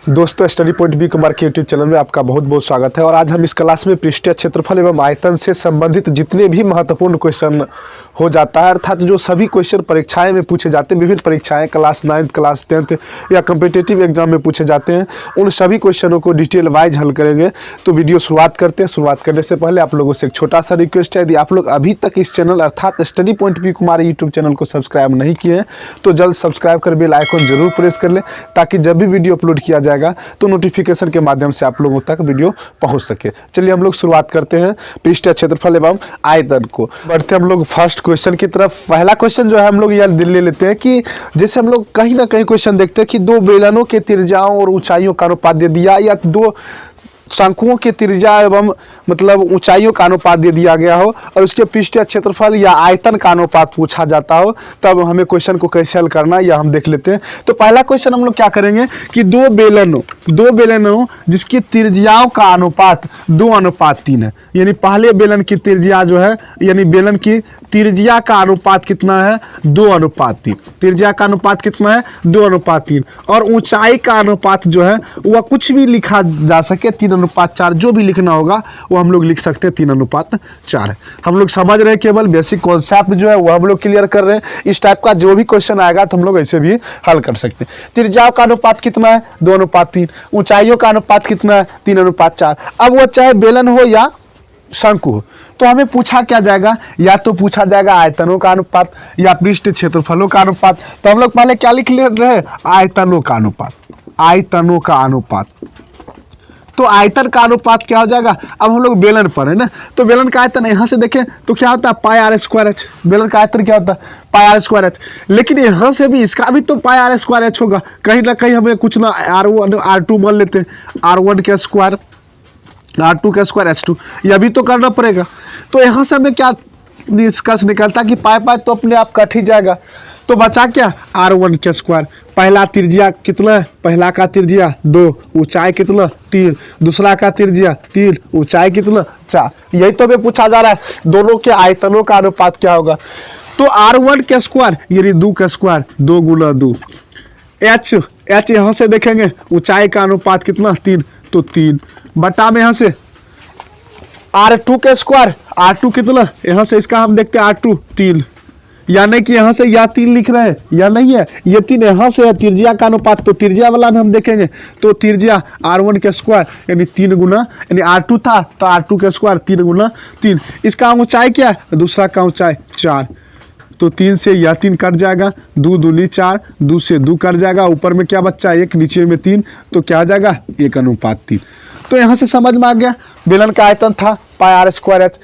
दोस्तों study point B Kumar के YouTube channel में आपका बहुत बहुत स्वागत है। और आज हम इस क्लास में पृष्ठीय क्षेत्रफल एवं आयतन से संबंधित जितने भी महत्वपूर्ण क्वेश्चन हो जाता है, अर्थात जो सभी क्वेश्चन परीक्षाएं में पूछे जाते हैं, विभिन्न परीक्षाएं क्लास 9th क्लास 10th या कम्पिटिटिव एग्जाम में पूछे जाते हैं, उन सभी क्वेश्चनों को डिटेल वाइज हल करेंगे। तो वीडियो शुरुआत करते हैं। शुरुआत करने से पहले आप लोगों से एक छोटा सा रिक्वेस्ट है, यदि आप लोग अभी तक इस चैनल अर्थात study point B Kumar YouTube channel को सब्सक्राइब नहीं किए हैं तो जल्द सब्सक्राइब कर बेल आइकन जरूर प्रेस कर लें, ताकि जब भी वीडियो अपलोड किया जाएगा तो नोटिफिकेशन के माध्यम से आप लोगों तक वीडियो पहुंच सके। चलिए हम लोग शुरुआत करते हैं पृष्ठीय क्षेत्रफल एवं आयतन को। बढ़ते हम लोग फर्स्ट क्वेश्चन की तरफ। पहला क्वेश्चन जो है हम लोग यह ले लेते हैं कि जैसे हम लोग कहीं ना कहीं क्वेश्चन देखते हैं कि दो बेलनों के त्रिज्याओं और ऊंचाइयों का अनुपात दे दिया, या दो शंकुओं के त्रिज्या एवं मतलब ऊंचाइयों का अनुपात दे दिया गया हो और उसके पृष्ठीय क्षेत्रफल या आयतन का अनुपात पूछा जाता हो, तब हमें क्वेश्चन को कैसे हल करना यह हम देख लेते हैं। तो पहला क्वेश्चन हम लोग क्या करेंगे कि दो बेलनों जिसकी त्रिज्याओं का अनुपात 2:3 है, यानी पहले बेलन की त्रिज्या जो है, यानी बेलन की त्रिज्या का अनुपात कितना है 2:3। त्रिज्या का अनुपात कितना है 2:3, और ऊंचाई का अनुपात जो है वह कुछ भी लिखा जा सके, 3:4 जो भी लिखना होगा वो हम लोग लिख सकते हैं 3:4। हम लोग समझ रहे हैं, केवल बेसिक कॉन्सेप्ट जो है वो हम लोग क्लियर कर रहे हैं। इस टाइप का जो भी क्वेश्चन आएगा तो हम लोग ऐसे भी हल कर सकते हैं। त्रिज्याओं का अनुपात कितना है 2:3, ऊंचाइयों का अनुपात कितना है 3:4। अब वो चाहे बेलन हो या शंकु हो, तो हमें पूछा क्या जाएगा, या तो पूछा जाएगा आयतनों का अनुपात या पृष्ठ क्षेत्रफलों का अनुपात। तो हम लोग पहले क्या लिख ले रहे, आयतनों का अनुपात। आयतनों का अनुपात, तो आयतन का अनुपात क्या हो जाएगा, अब हम लोग बेलन पर है ना, तो बेलन का आयतन यहां से देखें तो क्या होता है πr²h। बेलन का आयतन क्या होता है πr²h, लेकिन यहां से भी इसका भी तो πr²h होगा। कहीं ना कहीं हमें कुछ ना r1 r2 मान लेते हैं, r1 के स्क्वायर r2 का स्क्वायर h2, यह भी तो करना पड़ेगा। तो यहाँ से हमें क्या निष्कर्ष निकलता कि पाई तो अपने आप कट ही जाएगा। तो बचा क्या r1 के स्क्वायर। पहला त्रिज्या कितना है, पहला का त्रिज्या 2, ऊंचाई कितना 3, दूसरा का त्रिज्या 3, ऊंचाई कितना 4। यही तो हमें पूछा जा रहा है, दोनों के आयतनों का अनुपात क्या होगा। तो r1 के स्क्वायर यानी 2 का स्क्वायर 2 गुना 2, h यहाँ से देखेंगे ऊंचाई का अनुपात कितना 3, तो 3 बटा में यहाँ से r2 के स्क्वायर, r2 कितना, यहाँ से इसका हम देखते हैं r2 3, यानी कि यहाँ से या 3 लिख रहे हैं या नहीं है, ये 3 यहाँ से है। त्रिज्या का अनुपात तो त्रिज्या वाला में हम देखेंगे, तो त्रिज्या r1 के स्क्वायर यानी 3 गुना, यानी r2 था तो r2 के स्क्वायर 3 गुना 3। इसका ऊंचाई क्या है, दूसरा का ऊंचाई 4, तो 3 से यह 3 कट जाएगा, 2 दूनी 4, 2 से 2 कट जाएगा, ऊपर में क्या बच्चा 1, नीचे में 3, तो क्या आ जाएगा 1:3। तो यहाँ से समझ में आ गया बेलन का आयतन था πr²h।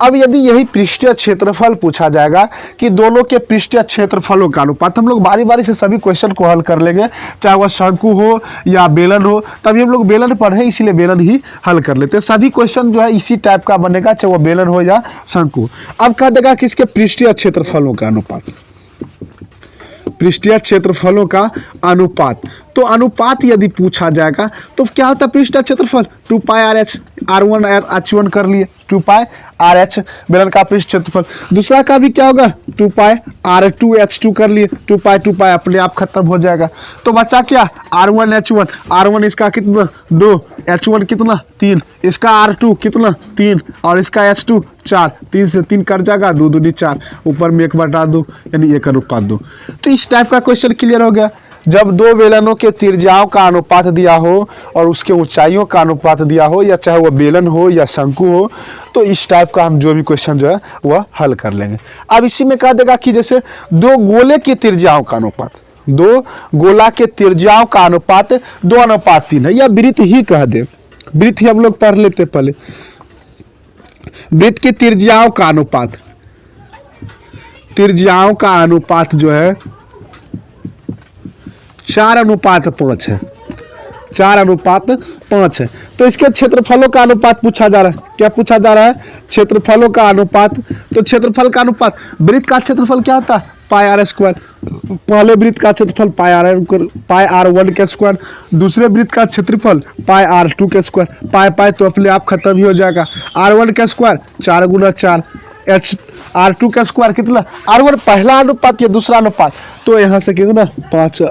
अब यदि यही पृष्ठीय क्षेत्रफल पूछा जाएगा कि दोनों के पृष्ठीय क्षेत्रफलों का अनुपात, हम लोग बारी बारी से सभी क्वेश्चन को हल कर लेंगे, चाहे वह शंकु हो या बेलन हो। तभी हम लोग बेलन पढ़े इसीलिए बेलन ही हल कर लेते हैं। सभी क्वेश्चन जो है इसी टाइप का बनेगा, चाहे वह बेलन हो या शंकु। अब कह देगा कि इसके पृष्ठीय क्षेत्रफलों का अनुपात, पृष्ठीय क्षेत्रफलों का अनुपात। तो अनुपात यदि पूछा जाएगा तो क्या होता है पृष्ठीय क्षेत्रफल 2πrh, r1 h1 कर लिए 2πrh बेलन का पृष्ठ क्षेत्रफल। दूसरा का भी क्या होगा 2πr2 h2 कर लिए, 2π अपने आप खत्म हो जाएगा। तो बचा क्या r1 h1, r1 इसका कितना 2, h1 कितना 3, इसका r2 कितना 3, और इसका h2 4, 3 से 3 कट जाएगा, 2 दूनी 4, ऊपर में 1/2 यानी 1:2। तो इस टाइप का क्वेश्चन क्लियर हो गया। जब दो बेलनों के त्रिज्याओं का अनुपात दिया हो और उसके ऊंचाइयों का अनुपात दिया हो, या चाहे वह बेलन हो या शंकु हो, तो इस टाइप का हम जो भी क्वेश्चन जो है वह हल कर लेंगे। अब इसी में कह देगा कि जैसे दो गोले की त्रिज्याओं का अनुपात, दो गोला के त्रिज्याओं का अनुपात 2:3 है, या वृत्त ही कह दे, वृत्त ही हम लोग पढ़ लेते पहले। वृत्त की त्रिज्याओं का अनुपात, त्रिज्याओं का अनुपात जो है 4:5 है, 4:5 है। तो इसके क्षेत्रफलों का अनुपात पूछा जा रहा है। क्या पूछा जा रहा है, क्षेत्रफलों का अनुपात। तो क्षेत्रफल का अनुपात, वृत्त का क्षेत्रफल क्या होता है πr²। पहले वृत्त का क्षेत्रफल πr1 के स्क्वायर, दूसरे वृत्त का क्षेत्रफल πr2 के स्क्वायर। पाई तो अपने आप खत्म ही हो जाएगा, r1 के स्क्वायर 4 गुना 4, r2 का स्क्वायर कितना, r1 पहला अनुपात या दूसरा अनुपात, तो यहाँ से कितना 5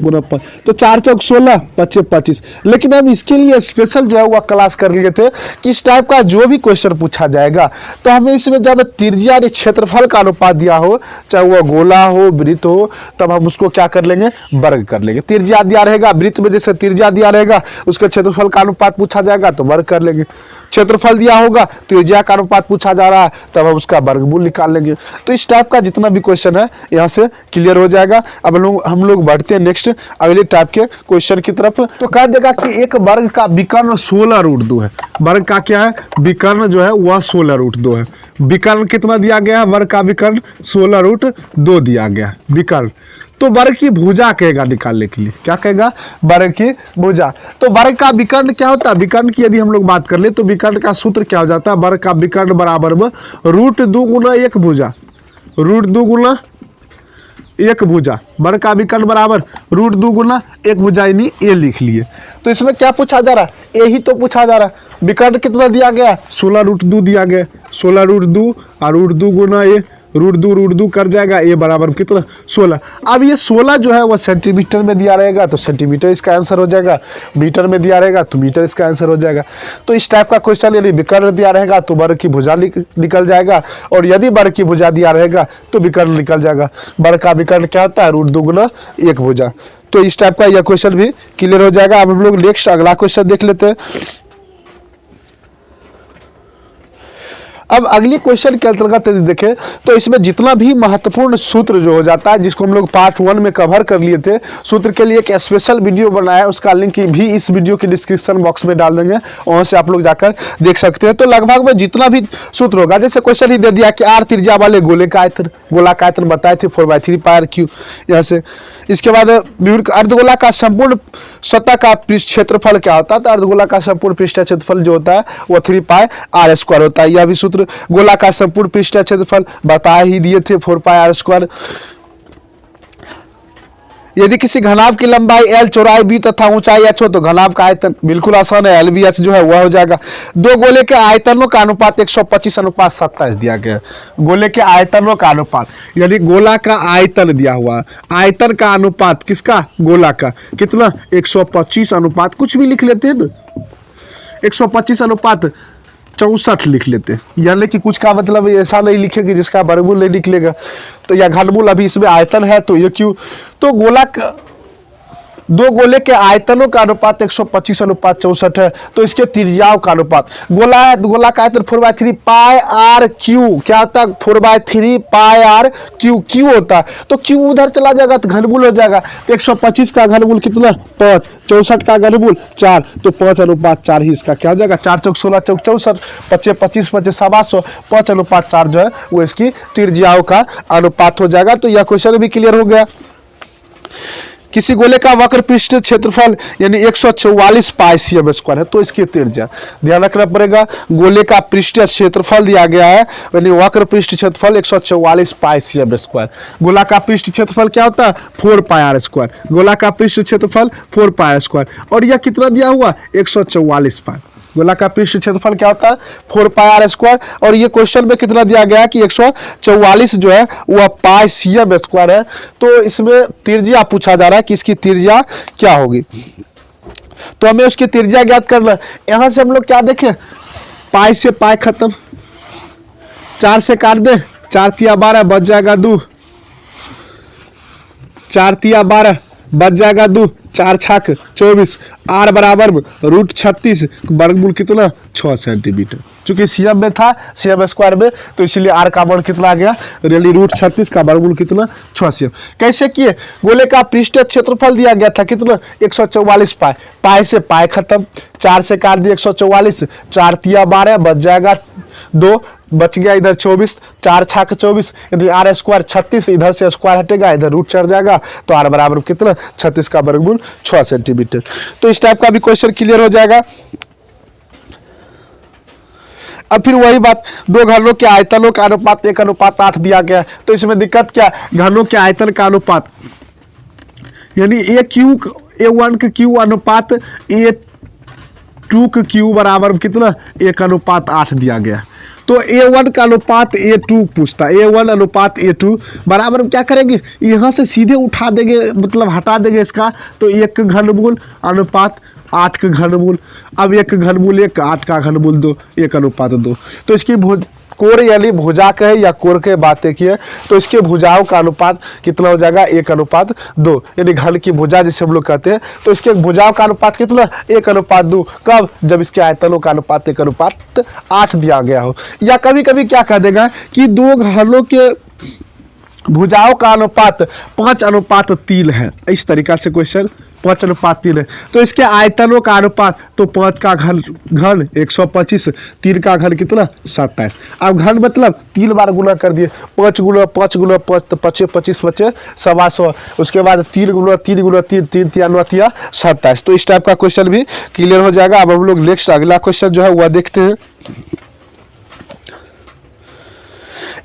गुना 5, तो 4 चौक 16, 5 25। लेकिन हम इसके लिए स्पेशल जो है वह क्लास कर लिए थे कि इस टाइप का जो भी क्वेश्चन पूछा जाएगा तो हमें इसमें जब त्रिज्या यानी क्षेत्रफल का अनुपात दिया हो, चाहे वह गोला हो वृत्त हो, तब हम उसको क्या कर लेंगे, वर्ग कर लेंगे। त्रिज्या दिया रहेगा, वृत्त में जैसे त्रिज्या दिया रहेगा उसके क्षेत्रफल का अनुपात पूछा जाएगा तो वर्ग कर लेंगे। क्षेत्रफल दिया होगा, त्रिज्या का अनुपात पूछा जा रहा है, तब हम उसका वर्गमूल निकाल लेंगे। तो इस टाइप का जितना भी क्वेश्चन है यहाँ से क्लियर हो जाएगा। अब हम लोग बढ़ते हैं नेक्स्ट अगले टाइप के क्वेश्चन की तरफ। तो कह देगा कि एक वर्ग का विकर्ण 16√2 है। वर्ग का क्या है, विकर्ण जो है वह 16√2 है। विकर्ण कितना दिया गया है, वर्ग का विकर्ण 16√2 दिया गया है विकर्ण। तो वर्ग की भुजा कहेगा निकालने के लिए, क्या कहेगा, वर्ग की भुजा। तो वर्ग का विकर्ण क्या होता है, विकर्ण की यदि हम लोग बात कर ले तो विकर्ण का सूत्र क्या हो जाता है, वर्ग का विकर्ण बराबर में √2 गुना 1 भुजा, √2 गुना 1 भुजा। वर्ग का विकर्ण बराबर √2 गुना 1 भुजा, यानी ए लिख लिए। तो इसमें क्या पूछा जा रहा है, ए ही तो पूछा जा रहा है। विकर्ण कितना दिया गया, 16√2 दिया गया, 16√2 और √2 गुना ए, √2 कर जाएगा, ए बराबर कितना 16। अब ये 16 जो है वह सेंटीमीटर में दिया रहेगा तो सेंटीमीटर इसका आंसर हो जाएगा, मीटर में दिया रहेगा तो मीटर इसका आंसर हो जाएगा। तो इस टाइप का क्वेश्चन यदि विकर्ण दिया रहेगा तो वर्ग की भुजा निकल जाएगा, और यदि वर्ग की भुजा दिया रहेगा तो विकर्ण निकल जाएगा। वर्ग का विकर्ण क्या होता है, √2 गुना 1 भुजा। तो इस टाइप का यह क्वेश्चन भी क्लियर हो जाएगा। अब हम लोग नेक्स्ट अगला क्वेश्चन देख लेते हैं। अब अगले क्वेश्चन के अंतर्गत यदि देखें तो इसमें जितना भी महत्वपूर्ण सूत्र जो हो जाता है, जिसको हम लोग पार्ट 1 में कवर कर लिए थे, सूत्र के लिए एक स्पेशल वीडियो बनाया है, उसका लिंक भी इस वीडियो के डिस्क्रिप्शन बॉक्स में डाल देंगे, वहां से आप लोग जाकर देख सकते हैं। तो लगभग में जितना भी सूत्र होगा, जैसे क्वेश्चन ही दे दिया कि r त्रिज्या वाले गोले का आयतन, गोला का आयतन बताए थे 4/3 पाई r क्यू, यहाँ से। इसके बाद अर्धगोला का संपूर्ण सतह का क्षेत्रफल क्या होता है, तो अर्धगोला का संपूर्ण पृष्ठ क्षेत्रफल जो होता है वह 3 पाई r² होता है। यह भी सूत्र गोला का संपूर्ण पृष्ठ क्षेत्रफल बता ही दिए थे 4 पाई r²। यदि किसी घनाभ की लंबाई l, चौड़ाई b तथा ऊंचाई h हो तो घनाभ का आयतन बिल्कुल आसान है, LBH जो है वह हो जाएगा। दो गोले के आयतनों का अनुपात 125:27 दिया गया है। गोले के आयतनों का अनुपात, यानी गोला का आयतन दिया हुआ, आयतन का अनुपात किसका, गोला का, कितना 125 कुछ भी लिख लेते हैं ना, 125:64 लिख लेते हैं, यानी कि कुछ का मतलब ऐसा नहीं लिखेगी जिसका वर्गमूल नहीं निकलेगा। तो यह घनमूल अभी इसमें आयतन है तो ये क्यों, तो गोला का दो गोले के आयतनों का अनुपात 125:64 है। तो इसके त्रिज्याओं का अनुपात, गोला है, गोला का आयतन 4/3 पाई r क्यू, क्या होता है 4/3 पाई r क्यू, क्यू होता है तो क्यू उधर चला जाएगा तो घनमूल हो जाएगा। 125 का घनमूल कितना 5, 64 का घनमूल 4, तो 5:4 ही इसका क्या हो जाएगा, 4 चौक 16 चौक 64, 5 25 5 700, 5:4 जो है वो इसकी त्रिज्याओं का अनुपात हो जाएगा। तो यह क्वेश्चन भी क्लियर हो गया। किसी गोले का वक्र पृष्ठ क्षेत्रफल यानी 144 पाई cm² है, तो इसकी त्रिज्या ध्यान रखना पड़ेगा। गोले का पृष्ठीय क्षेत्रफल दिया गया है, यानी वक्र पृष्ठ क्षेत्रफल 144 पाई cm²। गोला का पृष्ठ क्षेत्रफल क्या होता है 4 पाई r²। गोला का पृष्ठ क्षेत्रफल 4 पाई r², और यह कितना दिया हुआ 144 पाई। गोला का पृष्ठ क्षेत्रफल क्या होता है 4 पाई r², और ये क्वेश्चन में कितना दिया गया है कि 144 जो है वह पाई cm² है। तो इसमें त्रिज्या पूछा जा रहा है कि इसकी त्रिज्या क्या होगी, तो हमें उसकी त्रिज्या ज्ञात करना है। यहां से हम लोग क्या देखें, पाई से पाई खत्म, 4 से काट दे, 4 तिया 12 बच जाएगा 2, 4 तिया 12 बच जाएगा 2, 4 छाक 24, r बराबर √36, वर्गमूल कितना 6 सेंटीमीटर। चूंकि सीएम में था cm² में, तो इसलिए r का मान कितना आ गया, रियली √36 का वर्गमूल कितना 6 cm। कैसे किए, गोले का पृष्ठीय क्षेत्रफल दिया गया था कितना 144 पाई, पाई से पाई खत्म, 4 से काट दिया 144, 4 तिया 12 बच जाएगा 2, बच गया इधर 24, 4 छाक 24, यदि r² 36, इधर से स्क्वायर हटेगा, इधर रूट चढ़ जाएगा, तो r बराबर कितना 36 का वर्गमूल 6 सेंटीमीटर। तो इस टाइप का भी क्वेश्चन क्लियर हो जाएगा। अब फिर वही बात, दो घनों के आयतनों का अनुपात 1:8 दिया गया, तो इसमें दिक्कत क्या, घनों के आयतन का अनुपात यानी A1 का क्यू अनुपात A2 का क्यू बराबर कितना 1:8 दिया गया। तो A1 का अनुपात A2 पूछता है, A1 अनुपात A2 बराबर हम क्या करेंगे, यहाँ से सीधे उठा देंगे, मतलब हटा देंगे इसका, तो 1 का घनमूल अनुपात 8 का घनमूल, अब 1 का घनमूल 1, 8 का घनमूल 2, 1 अनुपात 2। तो इसकी कोर यानी भुजा के या कोर के बातें की है, तो इसके भुजाओं का अनुपात कितना हो जाएगा, 1 अनुपात 2, यानी घन की भुजा जिसे हम लोग कहते हैं। तो इसके भुजाओं का अनुपात कितना, 1 अनुपात 2, कब, जब इसके आयतनों का अनुपात 1 अनुपात 8 दिया गया हो। या कभी कभी क्या कह देगा कि दो घनों के भुजाओं का अनुपात 5 अनुपात 3 है, इस तरीका से क्वेश्चन 5 अनुपात 3 है। तो इसके आयतनों का अनुपात, तो 5 का घन 125, 3 का घन कितना 27। अब घन मतलब 3 बार गुना कर दिए, 5 गुना 5 गुना 5 तो 25 25 बचे 125, उसके बाद 3 गुना 3 गुना 3 3 3 9 27। तो इस टाइप का क्वेश्चन भी क्लियर हो जाएगा। अब हम लोग नेक्स्ट अगला क्वेश्चन जो है वह देखते हैं।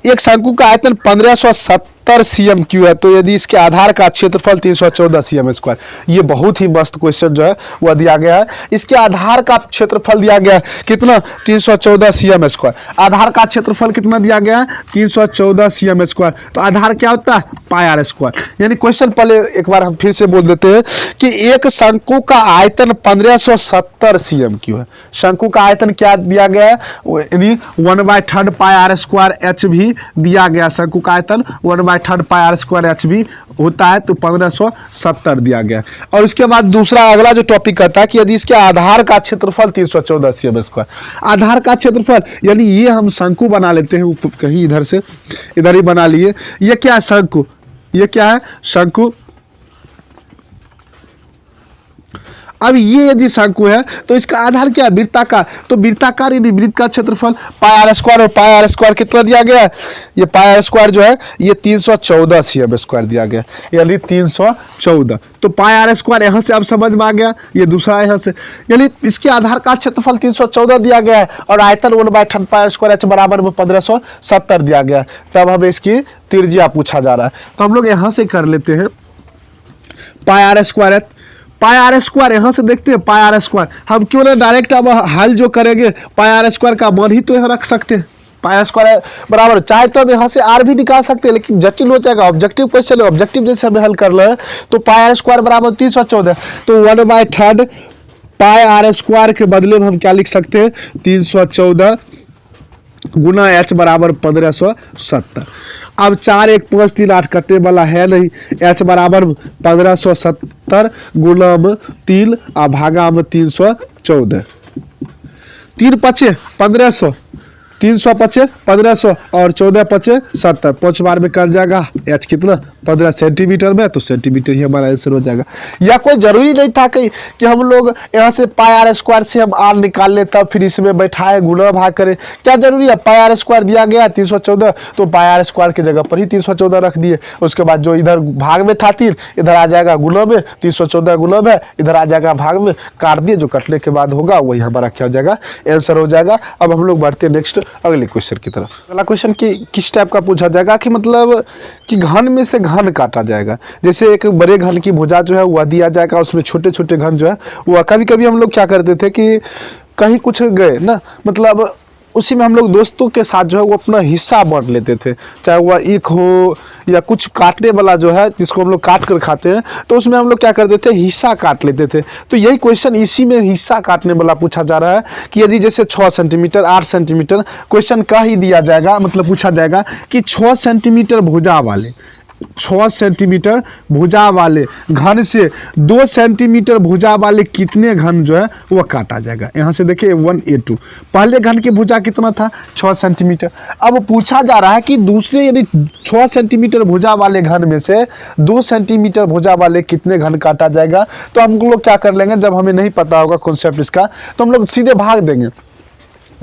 एक शंकु का आयतन 1570 cm3 है, तो यदि इसके आधार का क्षेत्रफल 314 cm², ये बहुत ही मस्त क्वेश्चन जो है वह दिया गया है। इसके आधार का क्षेत्रफल दिया गया है कितना, 314 cm²। आधार का क्षेत्रफल कितना दिया गया है, 314 cm²। तो आधार क्या होता है, πr²। यानी क्वेश्चन पहले एक बार हम फिर से बोल देते हैं कि एक शंकु का आयतन 1570 cm3 है। शंकु का आयतन क्या दिया गया है, यानी 1/3 πr² h भी दिया गया। शंकु का आयतन 1/3 πr² h भी होता है, तो 1570 दिया गया। और उसके बाद दूसरा अगला जो टॉपिक कहता है कि यदि इसके आधार का क्षेत्रफल 314 cm², आधार का क्षेत्रफल यानी ये हम शंकु बना लेते हैं, कहीं इधर से इधर ही बना लिए। ये क्या है, शंकु, ये क्या है, शंकु। अब ये यदि शंकु है तो इसका आधार क्या है, वृत्ताकार। तो वृत्ताकार यदि वृत्त का क्षेत्रफल πr² और πr² कितना दिया गया है, ये πr² जो है ये 314 cm² दिया गया, यानी 314। तो πr² यहाँ से अब समझ में आ गया, ये दूसरा यहाँ से, यानी इसके आधार का क्षेत्रफल 314 दिया गया है और आयतन 1/3 πr² h बराबर में 1570 दिया गया है। तब हमें इसकी त्रिज्या पूछा जा रहा है, तो हम लोग यहाँ से कर लेते हैं πr²। πr² यहाँ से देखते हैं πr², हम क्यों ना डायरेक्ट अब हल जो करेंगे πr² का मान ही तो यहाँ रख सकते हैं। πr² बराबर, चाहे तो हम यहाँ से r भी निकाल सकते हैं, लेकिन जटिल हो जाएगा, ऑब्जेक्टिव क्वेश्चन है, ऑब्जेक्टिव जैसे हमें हल कर रहे हैं। तो πr² बराबर 314, तो 1/3 πr² के बदले में हम क्या लिख सकते हैं, 314 गुना h बराबर 1570। अब 4 1 5 3 8 कटने वाला है नहीं, h बराबर 1570 गुना में 3 और भागा में 314, 3 पचे 1500, 300 पचे 1500 और 14 पचे 70, 5 बार में कर जाएगा। h कितना 15 सेंटीमीटर में, तो सेंटीमीटर ही हमारा आंसर हो जाएगा। या कोई जरूरी नहीं था कि हम लोग यहाँ से πr² से हम r निकाल ले तब फिर इसमें बैठाए गुना भाग करें, क्या जरूरी है। πr² दिया गया 314, तो πr² की जगह पर ही 314 रख दिए। उसके बाद जो इधर भाग में था 3, इधर आ जाएगा गुना में, 314 गुना में इधर आ जाएगा भाग में, काट दिए, जो कटने के बाद होगा वही हमारा क्या हो जाएगा, आंसर हो जाएगा। अब हम लोग बढ़ते हैं नेक्स्ट अगले क्वेश्चन की तरफ। अगला क्वेश्चन किस टाइप का पूछा जाएगा कि मतलब कि घन में से घन काटा जाएगा। जैसे एक बड़े घन की भुजा जो है वह दिया जाएगा, उसमें छोटे छोटे घन जो है वह, कभी कभी हम लोग क्या करते थे कि कहीं कुछ गए ना, मतलब उसी में हम लोग दोस्तों के साथ जो है वो अपना हिस्सा बांट लेते थे, चाहे वह ईख हो या कुछ काटने वाला जो है जिसको हम लोग काट कर खाते हैं, तो उसमें हम लोग क्या करते थे, हिस्सा काट लेते थे। तो यही क्वेश्चन इसी में हिस्सा काटने वाला पूछा जा रहा है कि यदि जैसे 6 सेंटीमीटर 8 सेंटीमीटर क्वेश्चन का ही दिया जाएगा, मतलब पूछा जाएगा कि 6 सेंटीमीटर भुजा वाले 6 सेंटीमीटर भुजा वाले घन से 2 सेंटीमीटर भुजा वाले कितने घन जो है वह काटा जाएगा। यहाँ से देखिए A1 A2, पहले घन की भुजा कितना था 6 सेंटीमीटर। अब पूछा जा रहा है कि दूसरे यानी 6 सेंटीमीटर भुजा वाले घन में से 2 सेंटीमीटर भुजा वाले कितने घन काटा जाएगा। तो हम लोग क्या कर लेंगे, जब हमें नहीं पता होगा कॉन्सेप्ट इसका, तो हम लोग सीधे भाग देंगे।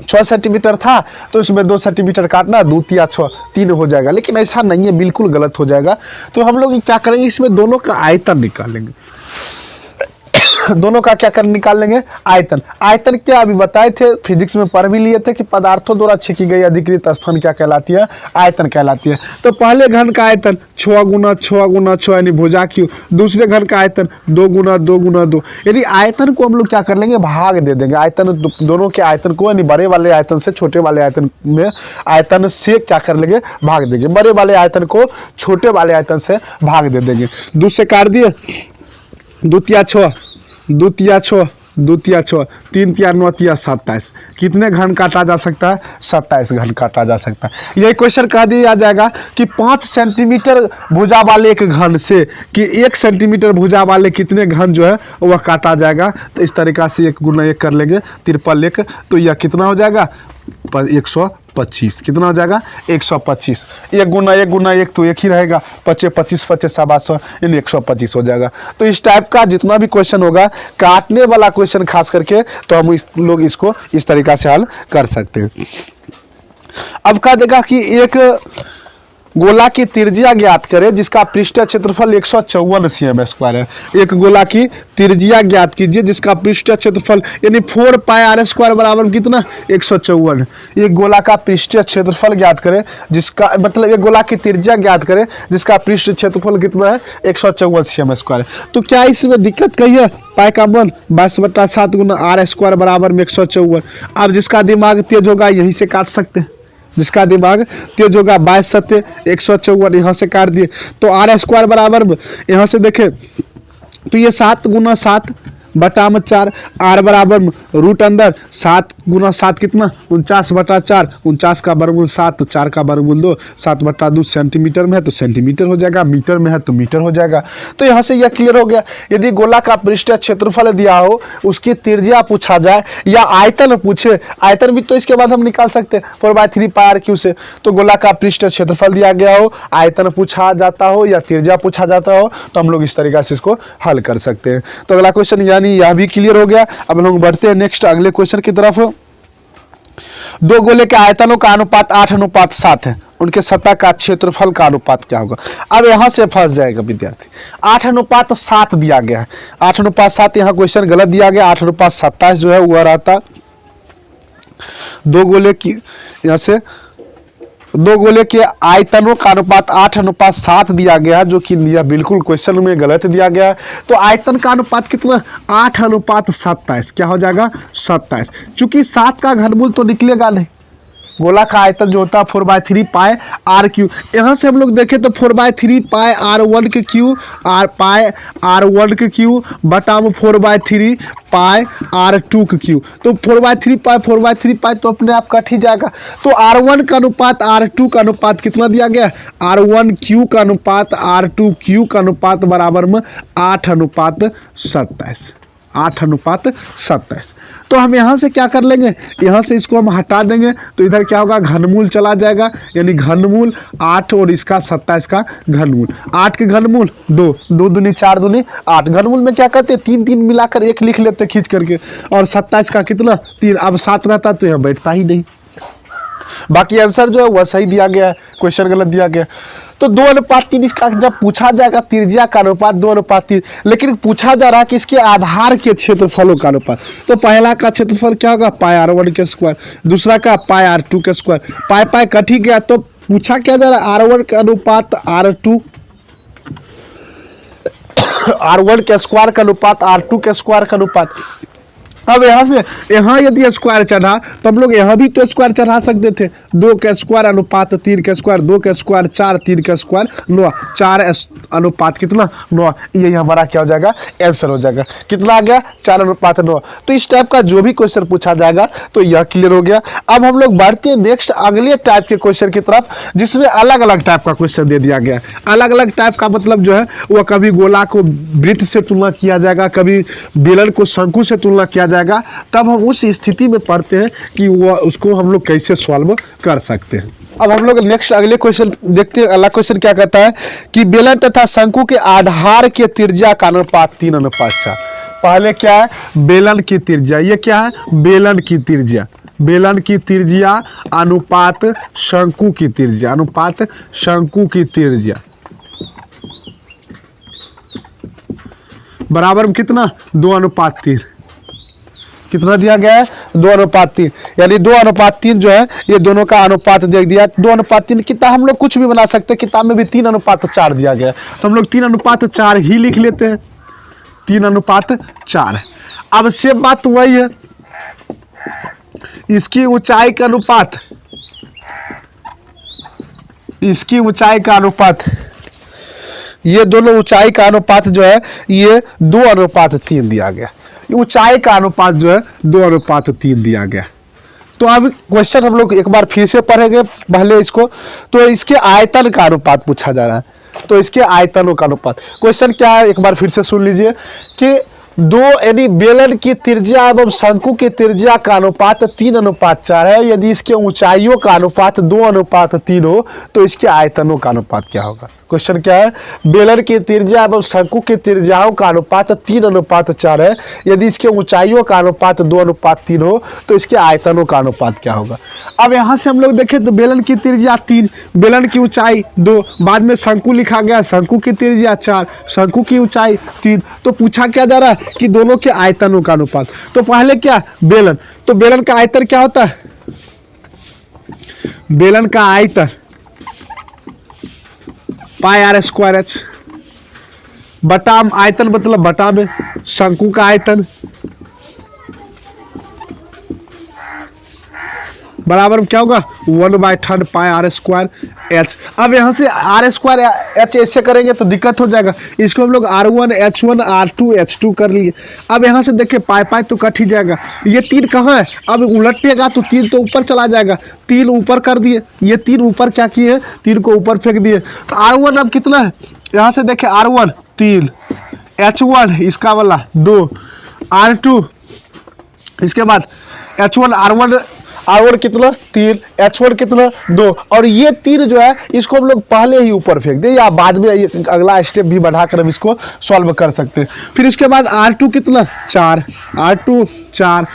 6 सेंटीमीटर था तो इसमें 2 सेंटीमीटर काटना, 2 या 6 3 हो जाएगा, लेकिन ऐसा नहीं है, बिल्कुल गलत हो जाएगा। तो हम लोग क्या करेंगे, इसमें दोनों का आयतन निकालेंगे। दोनों का क्या कर निकाल लेंगे, आयतन। आयतन क्या अभी बताए थे, फिजिक्स में पढ़ भी लिए थे कि पदार्थों द्वारा छेकी गई अधिकृत स्थान क्या कहलाती है, आयतन कहलाती है। तो पहले घन का आयतन 6 गुना 6 गुना 6 यानी भुजा क्यू, दूसरे घन का आयतन 2 गुना 2 गुना 2, यानी आयतन को हम लोग क्या कर लेंगे, भाग दे देंगे। आयतन दोनों के आयतन को यानी बड़े वाले आयतन से छोटे वाले आयतन में आयतन से क्या कर लेंगे, भाग देंगे। बड़े वाले आयतन को छोटे वाले आयतन से भाग दे देंगे। दूसरे काट दिए, द्वितीय 6 द्वितीय 6 द्वितीय 6, 3 3 9 3 27, कितने घन काटा जा सकता है, 27 घन काटा जा सकता है। यही क्वेश्चन कह दिया जाएगा कि 5 सेंटीमीटर भुजा वाले एक घन से कि 1 सेंटीमीटर भुजा वाले कितने घन जो है वह काटा जाएगा। तो इस तरीका से 1 गुना 1 कर लेंगे, 53 1, तो यह कितना हो जाएगा 125, कितना हो जाएगा 125। 1 गुना 1 तो 1 ही रहेगा, 25 25 25 700 यानी 125 हो जाएगा। तो इस टाइप का जितना भी क्वेश्चन होगा काटने वाला क्वेश्चन खास करके, तो हम लोग इसको इस तरीका से हल कर सकते हैं। अब कहा देगा कि एक गोला की त्रिज्या ज्ञात करें जिसका पृष्ठीय क्षेत्रफल 154 cm² है। एक गोला की त्रिज्या ज्ञात कीजिए जिसका पृष्ठीय क्षेत्रफल यानी 4 पाई r² बराबर कितना 154। एक गोला का पृष्ठीय क्षेत्रफल ज्ञात करें जिसका मतलब एक गोला की त्रिज्या ज्ञात करें जिसका पृष्ठीय क्षेत्रफल कितना है 154 cm²। तो क्या इसमें दिक्कत कही है, पाई का मान 22/7 गुना r² बराबर में 154। अब जिसका दिमाग तेज होगा यहीं से काट सकते हैं, जिसका दिमाग तेज होगा 22 7 154 यहाँ से काट दिए, तो r² बराबर यहाँ से देखें तो ये 7 गुना 7 बटा में 4, r बराबर रूट अंदर 7 गुना 7 कितना 49/4, 49 का वर्गमूल 7, 4 का वर्गमूल 2, 7/2 सेंटीमीटर में है तो सेंटीमीटर हो जाएगा, मीटर में है तो मीटर हो जाएगा। तो यहाँ से यह क्लियर हो गया। यदि गोला का पृष्ठीय क्षेत्रफल दिया हो, उसकी त्रिज्या पूछा जाए या आयतन पूछे, आयतन भी तो इसके बाद हम निकाल सकते हैं 4/3 पाई r³ से। तो गोला का पृष्ठीय क्षेत्रफल दिया गया हो, आयतन पूछा जाता हो या त्रिज्या पूछा जाता हो, तो हम लोग इस तरीका से इसको हल कर सकते हैं। तो अगला क्वेश्चन यह भी क्लियर हो गया। अब हम लोग बढ़ते हैं नेक्स्ट अगले क्वेश्चन की तरफ। दो गोले के आयतनों का अनुपात 8:7 है, उनके सतह का क्षेत्रफल का अनुपात क्या होगा। अब यहां से फंस जाएगा विद्यार्थी, 8:7 दिया गया है, 8:7 यहां क्वेश्चन गलत दिया गया, 8:27 जो है वह रहता। दो गोले की यहां से दो गोले के आयतनों का अनुपात 8:7 दिया गया है, जो कि यह बिल्कुल क्वेश्चन में गलत दिया गया है। तो आयतन का अनुपात कितना 8:27, क्या हो जाएगा 27। चूंकि 7 का घनमूल तो निकलेगा नहीं, गोला का आयतन जो होता है 4/3 पाई r³। यहाँ से हम लोग देखें तो 4/3 पाई r1³ पाई r1³ बटा में 4/3 पाई r2³। तो 4/3 पाई तो अपने आप कट ही जाएगा। तो r1 का अनुपात r2 का अनुपात कितना दिया गया, r1³ का अनुपात r2³ का अनुपात बराबर में 8:27, 8:27। तो हम यहाँ से क्या कर लेंगे, यहाँ से इसको हम हटा देंगे तो इधर क्या होगा घनमूल चला जाएगा, यानी घनमूल 8 और इसका 27 का घनमूल, 8 के घनमूल 2, 2 दूनी 4 दूनी 8, घनमूल में क्या करते 3 3 मिलाकर 1 लिख लेते खींच करके, और 27 का कितना 3। अब 7 रहता तो यहाँ बैठता ही नहीं। बाकी आंसर जो है वह सही दिया गया है, क्वेश्चन गलत दिया गया। तो 2:3 इसका जब पूछा जाएगा त्रिज्या का अनुपात 2:3, लेकिन पूछा जा रहा है कि इसके आधार के क्षेत्रफलों का अनुपात। तो पहला का क्षेत्रफल क्या होगा पाई r1², दूसरा का पाई r2², पाई पाई कट ही गया। तो पूछा क्या जा रहा है r1 का अनुपात r1 के स्क्वायर का अनुपात r2 के स्क्वायर का अनुपात। अब यहाँ से यहाँ यदि स्क्वायर चढ़ा तो हम लोग यहाँ भी तो स्क्वायर चढ़ा सकते थे, 2 के स्क्वायर अनुपात 3 के स्क्वायर, 2 के स्क्वायर 4, 3 के स्क्वायर 9, 4 अनुपात कितना 9। ये हमारा क्या हो जाएगा आंसर हो जाएगा, कितना आ गया 4:9। तो इस टाइप का जो भी क्वेश्चन पूछा जाएगा तो यह क्लियर हो गया। अब हम लोग बढ़ते हैं नेक्स्ट अगले टाइप के क्वेश्चन की तरफ, जिसमें अलग अलग टाइप का क्वेश्चन दे दिया गया। अलग अलग टाइप का मतलब जो है वह कभी गोला को वृत्त से तुलना किया जाएगा, कभी बेलन को शंकु से तुलना किया जाएगा। तब हम उस स्थिति में पढ़ते हैं कि वो उसको हम लोग कैसे सॉल्व कर सकते हैं। अब हम लोग नेक्स्ट अगले क्वेश्चन देखते हैं। अगला क्वेश्चन क्या कहता है कि बेलन तथा शंकु के आधार के त्रिज्या का अनुपात 3:4। पहले क्या है बेलन की त्रिज्या, ये क्या है बेलन की त्रिज्या, बेलन की त्रिज्या अनुपात शंकु की त्रिज्या, अनुपात शंकु की त्रिज्या। बराबर में कितना 2:3। कितना दिया गया है 2:3, यानी 2:3 जो है ये दोनों का अनुपात दे दिया। 2:3 कितना हम लोग कुछ भी बना सकते हैं, किताब में भी 3:4 दिया गया है, तो हम लोग 3:4 ही लिख लेते हैं, 3:4। अब से बात वही है, इसकी ऊंचाई का अनुपात, इसकी ऊंचाई का अनुपात, ये दोनों ऊंचाई का अनुपात जो है ये 2:3 दिया गया। ऊंचाई का अनुपात जो है 2:3 दिया गया। तो अब क्वेश्चन हम लोग एक बार फिर से पढ़ेंगे पहले इसको। तो इसके आयतन का अनुपात पूछा जा रहा है, तो इसके आयतनों का अनुपात क्वेश्चन क्या है एक बार फिर से सुन लीजिए कि दो यानी बेलन की त्रिज्या एवं शंकु की त्रिज्या का अनुपात 3:4 है। यदि इसके ऊंचाइयों का अनुपात 2:3 हो तो इसके आयतनों का अनुपात क्या होगा। क्वेश्चन क्या है, बेलन की त्रिज्या एवं शंकु की त्रिज्याओं का अनुपात 3:4 है। यदि इसके ऊंचाइयों का अनुपात 2:3 हो तो इसके आयतनों का अनुपात क्या होगा। अब यहाँ से हम लोग देखें तो बेलन की त्रिज्या 3, बेलन की ऊंचाई 2, बाद में शंकु लिखा गया, शंकु की त्रिज्या 4, शंकु की ऊंचाई 3। तो पूछा क्या जा रहा है कि दोनों के आयतनों का अनुपात। तो पहले क्या बेलन, तो बेलन का आयतन क्या होता है, बेलन का आयतन πr²h, बटा आयतन मतलब बटा में शंकु का आयतन बराबर में क्या होगा 1/3 πr²h। अब यहाँ से r²h ऐसे करेंगे तो दिक्कत हो जाएगा, इसको हम लोग r1 h1 r2 h2 कर लिए। अब यहाँ से देखिए पाई तो कट ही जाएगा, ये 3 कहाँ है, अब उलटेगा तो 3 तो ऊपर चला जाएगा, 3 ऊपर कर दिए, ये 3 ऊपर क्या किए 3 को ऊपर फेंक दिए। तो r1 अब कितना है, यहाँ से देखिए r1 3, h1 इसका वाला 2, r2 इसके बाद h1 r1 कितना 3, h1 कितना 2, और ये 3 जो है इसको हम लोग पहले ही ऊपर फेंक दे या बाद में अगला स्टेप भी बढ़ाकर हम इसको सॉल्व कर सकते हैं। फिर उसके बाद r2 कितना 4, r2 4,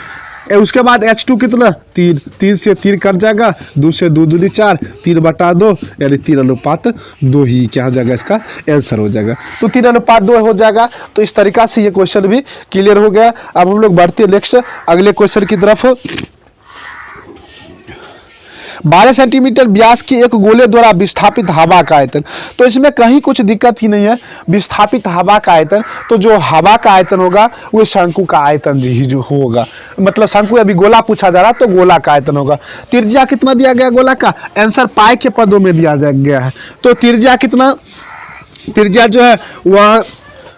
उसके बाद h2 कितना 3, 3 से 3 कट जाएगा, 2 से 2 दूनी 4, 3/2 यानी 3:2 ही क्या हो जाएगा, इसका आंसर हो जाएगा। तो 3:2 हो जाएगा। तो इस तरीका से ये क्वेश्चन भी क्लियर हो गया। अब हम लोग बढ़ते हैं नेक्स्ट अगले क्वेश्चन की तरफ। 12 सेंटीमीटर व्यास के एक गोले द्वारा विस्थापित हवा का आयतन, तो इसमें कहीं कुछ दिक्कत ही नहीं है। विस्थापित हवा का आयतन, तो जो हवा का आयतन होगा वो शंकु का आयतन ही जो होगा, मतलब शंकु अभी गोला पूछा जा रहा है तो गोला का आयतन होगा। त्रिज्या कितना दिया गया गोला का, आंसर पाई के पदों में दिया गया है। तो त्रिज्या कितना, त्रिज्या जो है वह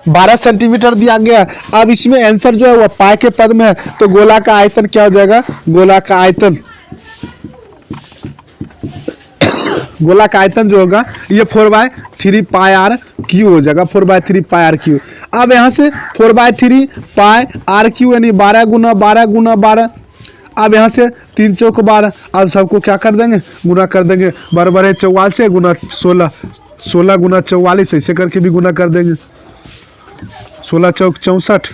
12 सेंटीमीटर दिया गया। अब इसमें आंसर जो है वह पाई के पद में है, तो गोला का आयतन क्या हो जाएगा, गोला का आयतन, गोला का आयतन जो होगा ये 4/3 πr³ हो जाएगा, 4/3 πr³। अब यहाँ से 4/3 πr³ यानी 12 × 12 × 12। अब यहाँ से 3 चौक 12, अब सबको क्या कर देंगे गुना कर देंगे, बराबर है 44 गुना 16, 16 गुना 44 ऐसे करके भी गुना कर देंगे, 16 चौक 64,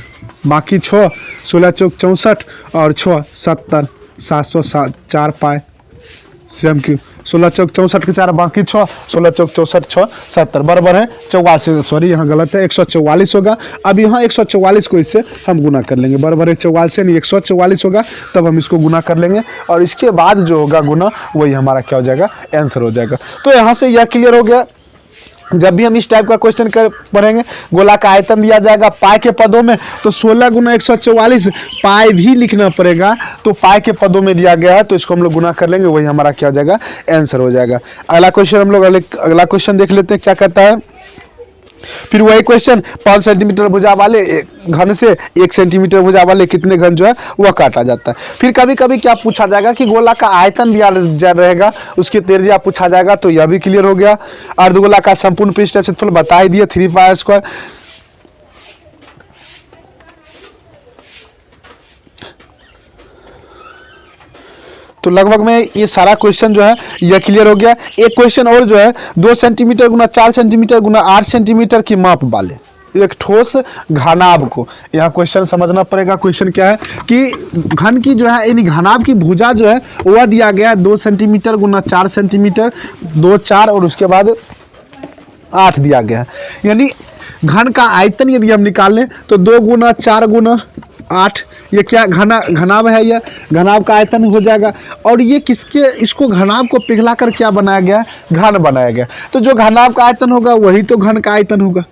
बाकी 6, 16 चौक 64 और 6 70, 704 पाए सेम क्यू, 16 चौक 64 के 4 बाकी 6, 16 चौक 64 6 70 बराबर है 84, सॉरी यहाँ गलत है 144 होगा। अब यहाँ 144 को इससे हम गुना कर लेंगे, बराबर है 44 नहीं 144 होगा, तब हम इसको गुना कर लेंगे और इसके बाद जो होगा गुना वही हमारा क्या हो जाएगा आंसर हो जाएगा। तो यहाँ से यह क्लियर हो गया। जब भी हम इस टाइप का क्वेश्चन कर पढ़ेंगे, गोला का आयतन दिया जाएगा पाई के पदों में, तो 16 गुना 144 पाई भी लिखना पड़ेगा, तो पाई के पदों में दिया गया है तो इसको हम लोग गुना कर लेंगे, वही हमारा क्या हो जाएगा आंसर हो जाएगा। अगला क्वेश्चन हम लोग अगला क्वेश्चन देख लेते हैं क्या कहता है। फिर वही क्वेश्चन 5 सेंटीमीटर भुजा वाले घन से 1 सेंटीमीटर भुजा वाले कितने घन जो है वह काटा जाता है। फिर कभी कभी क्या पूछा जाएगा कि गोला का आयतन दिया रहेगा, उसकी त्रिज्या पूछा जाएगा, तो यह भी क्लियर हो गया। अर्धगोला का संपूर्ण पृष्ठ क्षेत्रफल बता ही दिए 3πr²। तो लगभग में ये सारा क्वेश्चन जो है यह क्लियर हो गया। एक क्वेश्चन और जो है 2 सेंटीमीटर गुना 4 सेंटीमीटर गुना 8 सेंटीमीटर की माप वाले एक ठोस घनाभ को, यहाँ क्वेश्चन समझना पड़ेगा। क्वेश्चन क्या है कि घन की जो है यानी घनाभ की भुजा जो है वह दिया गया है 2 सेंटीमीटर गुना 4 सेंटीमीटर 2 4 और उसके बाद 8 दिया गया है। यानी घन का आयतन यदि हम निकाल लें तो 2 गुना 4 गुना 8, ये क्या घनाभ है, ये घनाभ का आयतन हो जाएगा। और ये इसको घनाभ को पिघलाकर क्या बनाया गया, घन बनाया गया। तो जो घनाभ का आयतन होगा वही तो घन का आयतन होगा,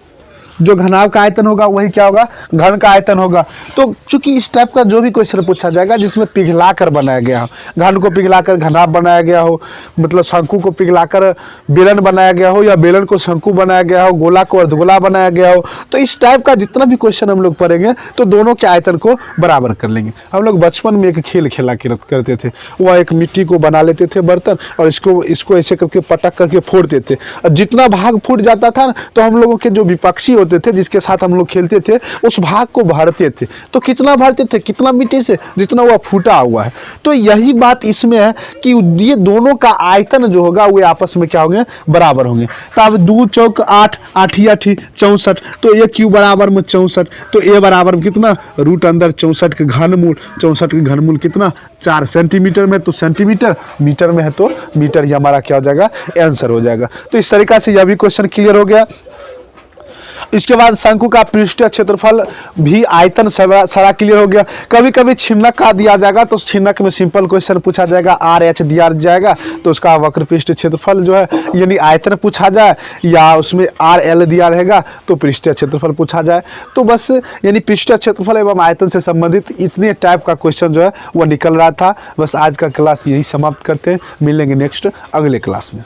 जो घनाभ का आयतन होगा वही क्या होगा, घन का आयतन होगा। तो चूंकि इस टाइप का जो भी क्वेश्चन पूछा जाएगा जिसमें पिघलाकर बनाया गया हो, घन को पिघलाकर घनाभ बनाया गया हो, मतलब शंकु को पिघलाकर बेलन बनाया गया हो, या बेलन को शंकु बनाया गया हो, गोला को अर्धगोला बनाया गया हो, तो इस टाइप का जितना भी क्वेश्चन हम लोग पढ़ेंगे तो दोनों के आयतन को बराबर कर लेंगे। हम लोग बचपन में एक खेल खेला करते थे, वह एक मिट्टी को बना लेते थे बर्तन और इसको ऐसे करके पटक करके फोड़ते थे, और जितना भाग फूट जाता था तो हम लोगों के जो विपक्षी होते थे जिसके साथ हम लोग खेलते थे उस भाग को भरते थे। तो कितना भरते थे, कितना मिट्टी से, जितना वह फूटा हुआ है। तो यही बात इसमें है कि ये दोनों का आयतन जो होगा वो आपस में क्या होंगे, बराबर होंगे। तो अब 2 चौक 8, 8 64, तो ये क्यू बराबर में 64, तो ए बराबर में कितना, रूट अंदर 64 के घनमूल, 64 के घनमूल कितना 4 सेंटीमीटर में, तो सेंटीमीटर, मीटर में है तो मीटर, ही हमारा क्या हो जाएगा, आंसर हो जाएगा। तो इस तरीका से यह भी क्वेश्चन क्लियर हो गया। इसके बाद शंकु का पृष्ठीय क्षेत्रफल भी आयतन सारा क्लियर हो गया। कभी कभी छिन्नक का दिया जाएगा तो छिन्नक में सिंपल क्वेश्चन पूछा जाएगा, RH दिया जाएगा तो उसका वक्र पृष्ठ क्षेत्रफल जो है यानी आयतन पूछा जाए, या उसमें RL दिया रहेगा तो पृष्ठीय क्षेत्रफल पूछा जाए। तो बस यानी पृष्ठीय क्षेत्रफल एवं आयतन से संबंधित इतने टाइप का क्वेश्चन जो है वह निकल रहा था। बस आज का क्लास यही समाप्त करते हैं, मिलेंगे नेक्स्ट अगले क्लास में।